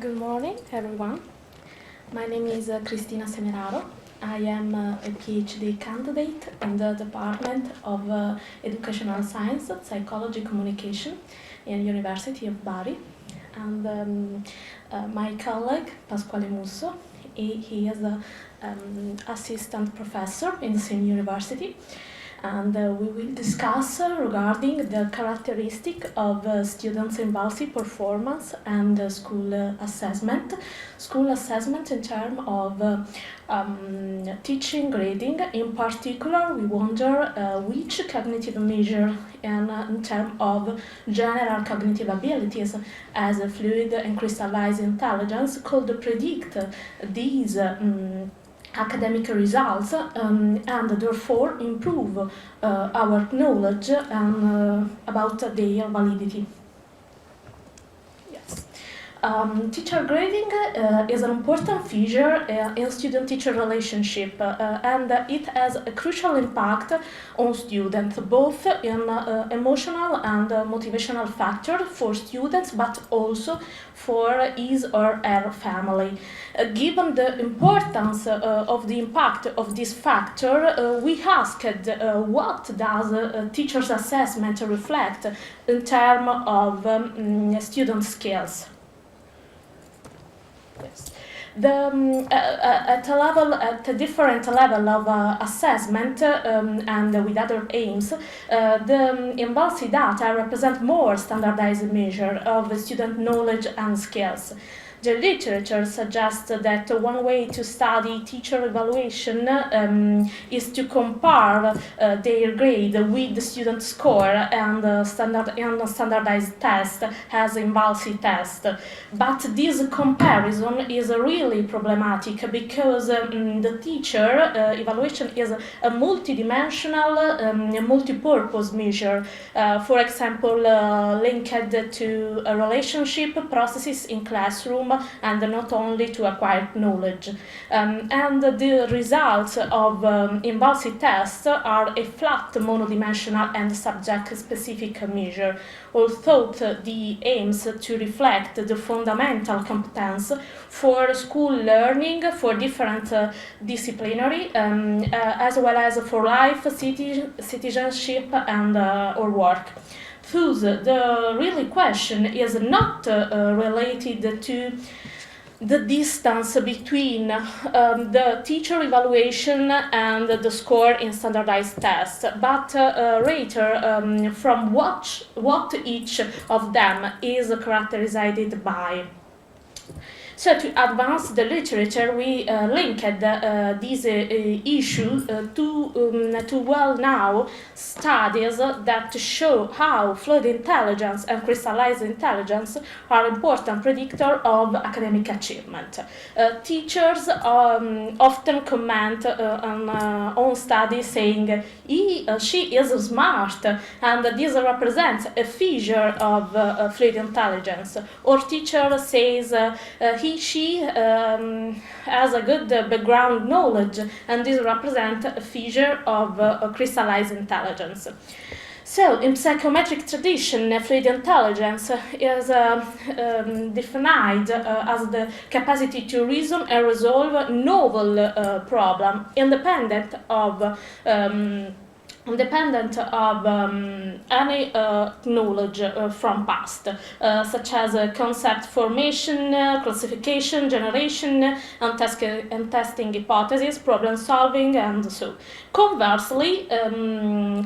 Good morning, everyone. My name is Cristina Semeraro. I am a PhD candidate in the Department of Educational Science, Psychology, Communication in University of Bari. And my colleague, Pasquale Musso, he is an assistant professor in the same university. And we will discuss regarding the characteristic of students' INVALSI performance and school assessment. School assessment in terms of teaching, grading. In particular, we wonder which cognitive measure in terms of general cognitive abilities as a fluid and crystallized intelligence could predict these academic results and therefore improve our knowledge about their validity. Yes. Teacher grading is an important feature in student-teacher relationship and it has a crucial impact on students, both in emotional and motivational factor for students, but also for his or her family. Given the importance of the impact of this factor, we asked what does teacher's assessment reflect in terms of student skills. Yes. At a different level of assessment and with other aims, the INVALSI data represent more standardized measure of student knowledge and skills. The literature suggests that one way to study teacher evaluation is to compare their grade with the student score and standardized test as INVALSI test. But this comparison is really problematic because the teacher evaluation is a multidimensional, multi-purpose measure. For example, linked to a relationship processes in classroom and not only to acquired knowledge. And the results of INVALSI tests are a flat monodimensional and subject-specific measure, although the aims to reflect the fundamental competence for school learning for different disciplinary as well as for life, citizenship and or work. Thus, the really question is not related to the distance between the teacher evaluation and the score in standardized tests, but rather from what each of them is characterized by. So to advance the literature, we linked this issue to well-known studies that show how fluid intelligence and crystallized intelligence are important predictors of academic achievement. Teachers often comment on studies saying she is smart, and this represents a feature of fluid intelligence. Or teacher says she has a good background knowledge, and this represents a feature of crystallized intelligence. So, in psychometric tradition, fluid intelligence is defined as the capacity to reason and resolve novel problems, independent of any knowledge from past, such as concept formation, classification, generation, and testing hypotheses, problem solving, and so. Conversely,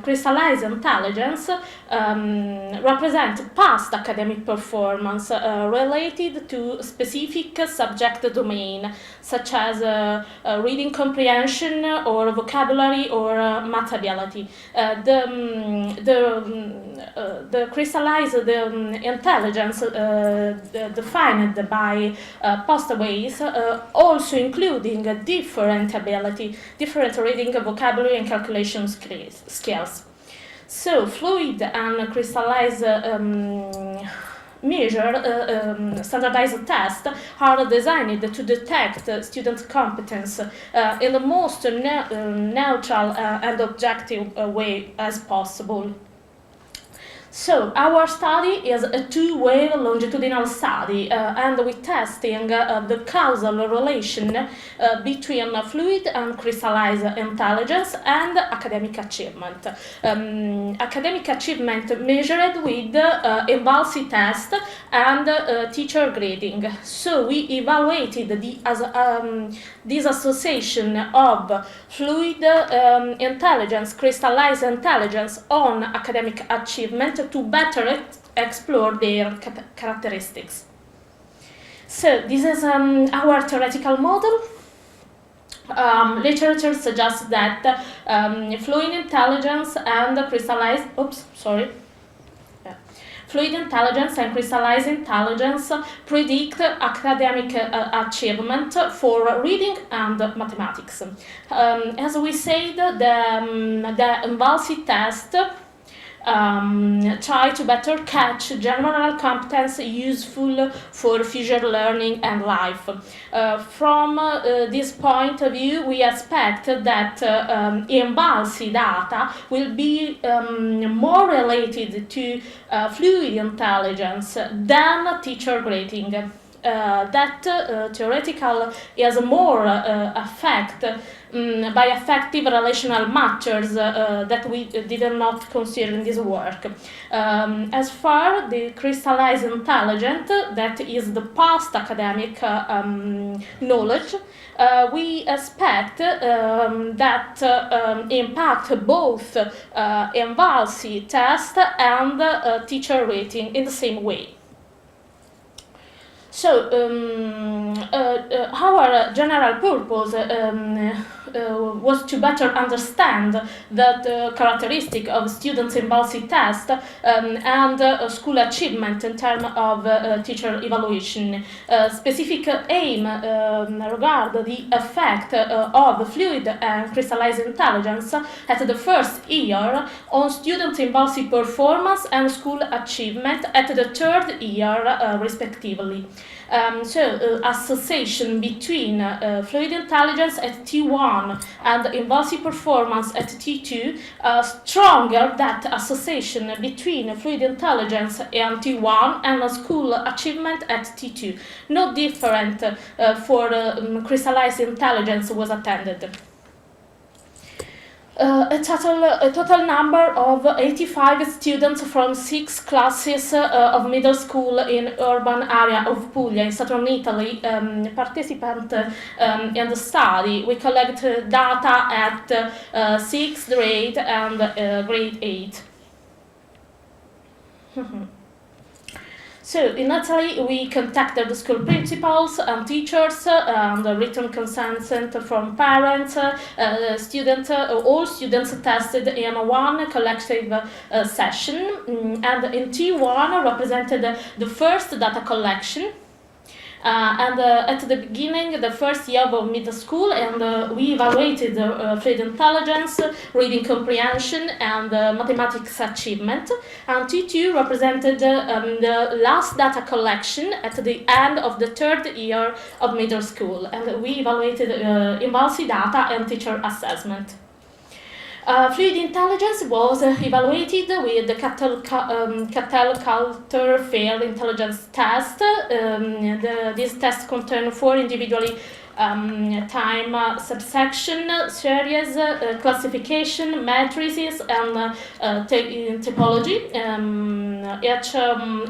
crystallized intelligence represents past academic performance related to specific subject domain, such as reading comprehension or vocabulary or math ability. The crystallized intelligence defined by pathways also including different ability, different reading, vocabulary and calculation skills. So fluid and crystallized standardized tests are designed to detect student competence in the most neutral and objective way as possible. So our study is a two-way longitudinal study, and with testing the causal relation between fluid and crystallized intelligence and academic achievement. Academic achievement measured with INVALSI test and teacher grading. So we evaluated this association of fluid intelligence, crystallized intelligence on academic achievement to better explore their characteristics. So this is our theoretical model. Literature suggests that fluid intelligence and crystallized, fluid intelligence and crystallized intelligence predict academic achievement for reading and mathematics. As we said, the INVALSI test try to better catch general competence useful for future learning and life. From this point of view, we expect that INVALSI data will be more related to fluid intelligence than teacher grading. That theoretical is more by effective relational matches that we did not consider in this work. As far the crystallized intelligence, that is the past academic knowledge, we expect that impact both INVALSI test and teacher rating in the same way. So, our general purpose was to better understand the characteristic of students' INVALSI test and school achievement in terms of teacher evaluation. Specific aim regard the effect of fluid and crystallized intelligence at the first year on students' INVALSI performance and school achievement at the third year, respectively. Association between fluid intelligence at T1 and INVALSI performance at T2 stronger that association between fluid intelligence and T1 and school achievement at T2. No different for crystallized intelligence was attended. A total number of 85 students from 6 classes of middle school in urban area of Puglia in southern Italy participant in the study. We collect data at 6th grade and grade 8. So in Italy, we contacted the school principals and teachers, and written consent from parents, students. All students tested in one collective session, and in T1 represented the first data collection. At the beginning, the first year of middle school, and we evaluated fluid intelligence, reading comprehension, and mathematics achievement. And T2 represented the last data collection at the end of the third year of middle school, and we evaluated INVALSI data and teacher assessment. Fluid intelligence was evaluated with the Cattell-Coulter Fair Intelligence Test. This test contained 4 individually time subsection, series, classification, matrices, and typology,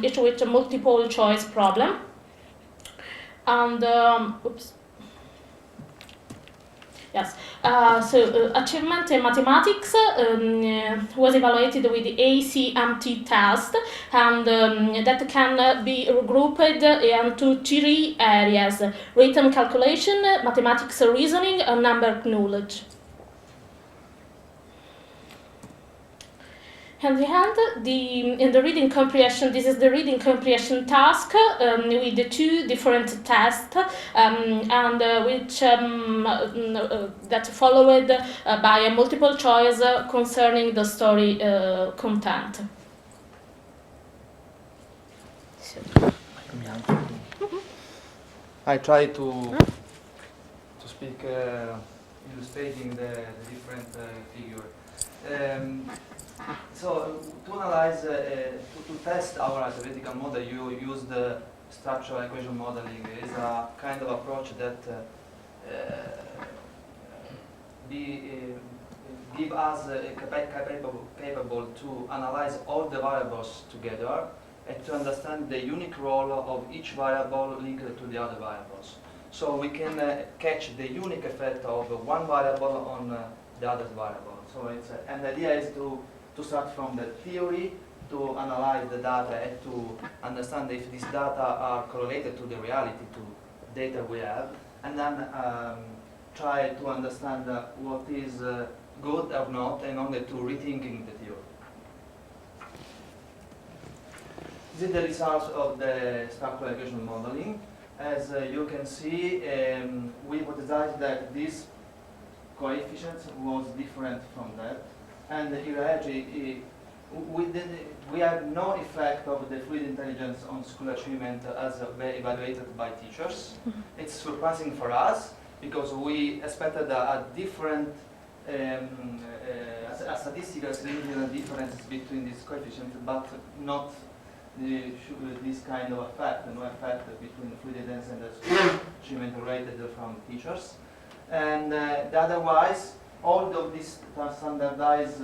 each with a multiple choice problem. And achievement in mathematics was evaluated with the ACMT test, and that can be regrouped into 3 areas: written calculation, mathematics reasoning, and number knowledge. Hand in hand, in the reading comprehension, this is the reading comprehension task with the 2 different tests, and which that followed by a multiple choice concerning the story content. I try to speak illustrating the different figure. So to analyze, to test our theoretical model, you use the structural equation modeling. It is a kind of approach that give us capable to analyze all the variables together and to understand the unique role of each variable linked to the other variables. So we can catch the unique effect of one variable on the other variable. So it's and the idea is to start from the theory, to analyze the data and to understand if these data are correlated to the reality, to data we have, and then try to understand what is good or not, in order to rethinking the theory. This is the results of the structural equation modeling. As you can see, we hypothesized that this coefficient was different from that, and in reality, we have no effect of the fluid intelligence on school achievement as evaluated by teachers. It's surprising for us because we expected a different, a statistical significant difference between these coefficients, but not this kind of effect, no effect between the fluid intelligence and the school achievement rated from teachers. And otherwise, all of these standardized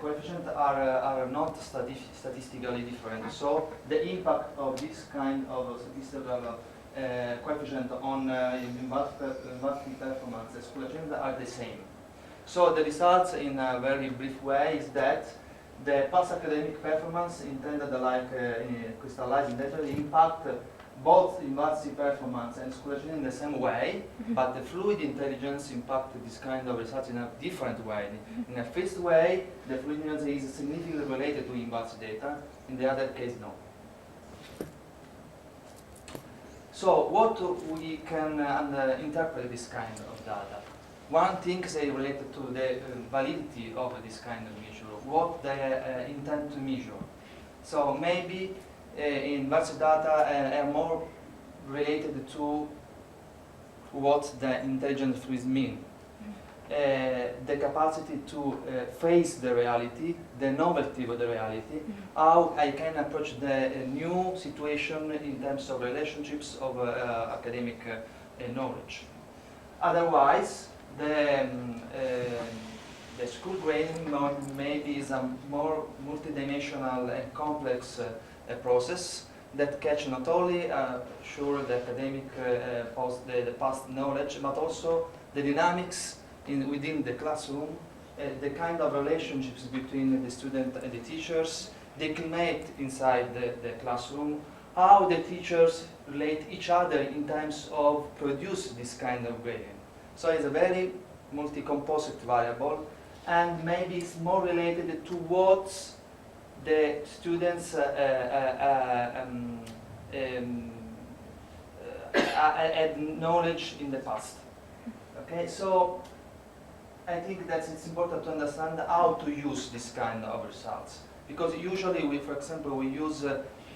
coefficients are not statistically different. So the impact of this kind of statistical coefficient on university performance and school achievement are the same. So the results, in a very brief way, is that the past academic performance intended like crystallized data impact both INVALSI performance and school achievement in the same way, but the fluid intelligence impacted this kind of results in a different way. In a first way, the fluid intelligence is significantly related to INVALSI data, in the other case, no. So what we can interpret this kind of data? One thing is related to the validity of this kind of measure, what they intend to measure. So maybe INVALSI data are more related to what the intelligent fluids mean. The capacity to face the reality, the novelty of the reality, how I can approach the new situation in terms of relationships of academic knowledge. Otherwise, the school grading maybe is a more multidimensional and complex process that catch not only sure the academic the past knowledge, but also the dynamics within the classroom, the kind of relationships between the student and the teachers, the climate inside the classroom, how the teachers relate each other in terms of produce this kind of grading. So it's a very multi-composite variable, and maybe it's more related to what the students had knowledge in the past. Okay, so I think that it's important to understand how to use this kind of results, because usually we, for example, we use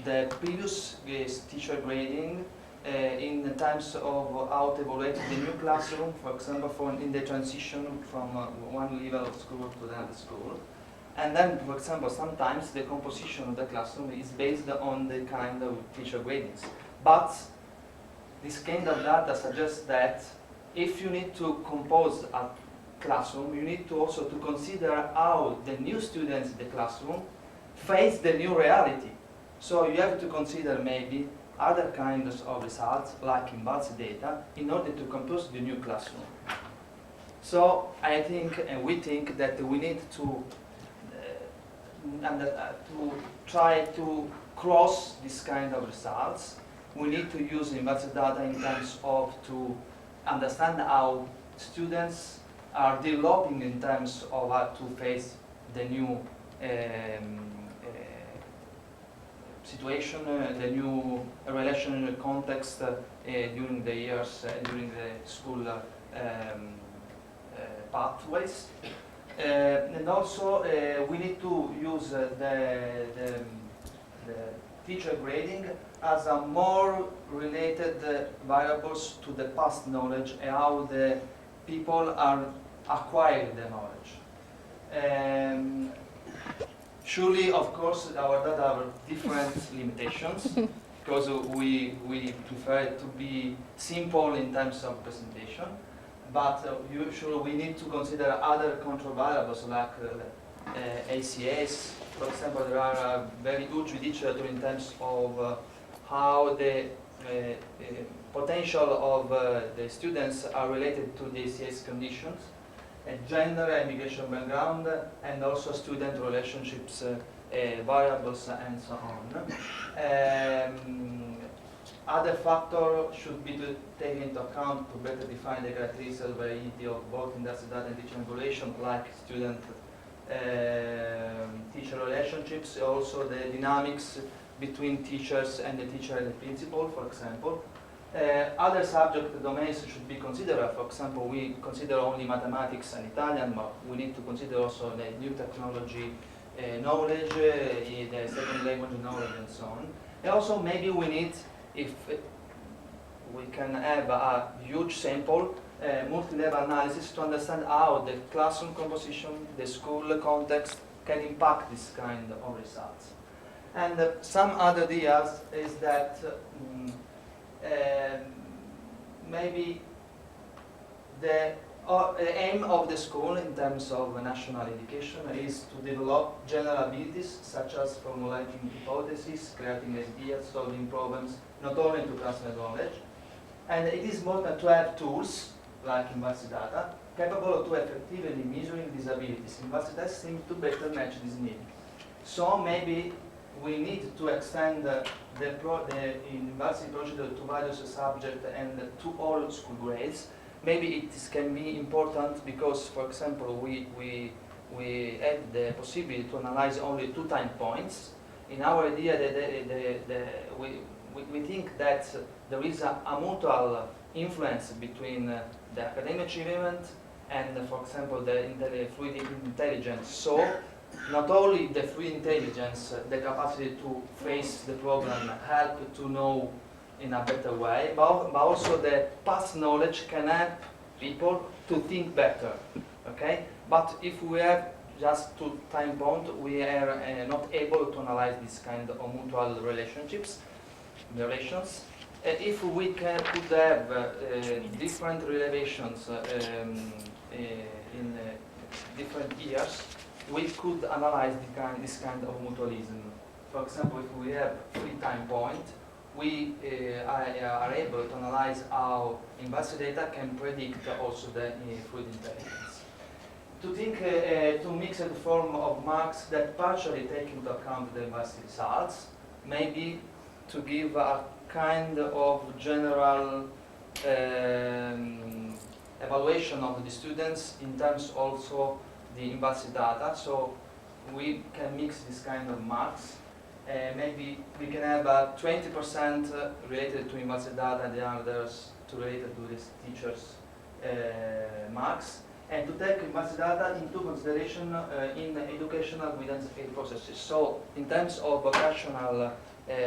the previous teacher grading in terms of how to evaluate the new classroom, for example, in the transition from one level of school to another school. And then, for example, sometimes the composition of the classroom is based on the kind of teacher gradings. But this kind of data suggests that if you need to compose a classroom, you need to also to consider how the new students in the classroom face the new reality. So you have to consider maybe other kinds of results, like INVALSI data, in order to compose the new classroom. So I think, and we think, that we need to try to cross this kind of results. We need to use INVALSI data in terms of to understand how students are developing in terms of how to face the new situation, the new relational context during the years, during the school pathways. And also we need to use the teacher grading as a more related variables to the past knowledge and how the people are acquiring the knowledge. Surely, of course, our data have different limitations because we prefer it to be simple in terms of presentation, but usually we need to consider other control variables like ACAs. For example, there are very huge literature in terms of how the potential of the students are related to the ACAs conditions, gender, immigration background, and also student relationships variables and so on. Other factors should be taken into account to better define the characteristics of validity of both industry data and teaching evaluation, like student-teacher relationships, also the dynamics between teachers and the teacher and the principal, for example. Other subject domains should be considered. For example, we consider only mathematics and Italian, but we need to consider also the new technology knowledge, the second language knowledge, and so on. And also, maybe we need, if we can have a huge sample, multi-level analysis to understand how the classroom composition, the school context can impact this kind of results. And some other ideas is that maybe the aim of the school in terms of national education is to develop general abilities such as formulating hypotheses, creating ideas, solving problems, not only to transfer knowledge. And it is important to have tools like INVALSI data capable of effectively measuring these abilities. INVALSI data seem to better match this need. So maybe we need to extend the INVALSI procedure to various subjects and to all school grades. Maybe it can be important because, for example, we have the possibility to analyze only 2 time points. In our idea, we think that there is a mutual influence between the academic achievement and, for example, the fluid intelligence. So, not only the fluid intelligence, the capacity to face the problem, help to know in a better way, but also the past knowledge can help people to think better, okay? But if we have just 2 time points, we are not able to analyze this kind of mutual relations. If we could have different relations in different years, we could analyze this kind of mutualism. For example, if we have 3 time points, we are able to analyze how INVALSI data can predict also the fluid intelligence. To think to mix a form of marks that partially take into account the INVALSI results, maybe to give a kind of general evaluation of the students in terms also the INVALSI data, so we can mix this kind of marks. Maybe we can have 20% related to INVALSI data and the others related to the teachers' marks, and to take INVALSI data into consideration in educational guidance aid processes. So in terms of vocational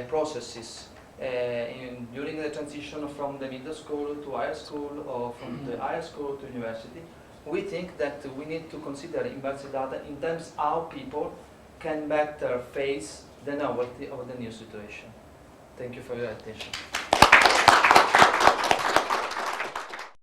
processes during the transition from the middle school to higher school or from the higher school to university, we think that we need to consider INVALSI data in terms of how people can better face the novelty of the new situation. Thank you for your attention.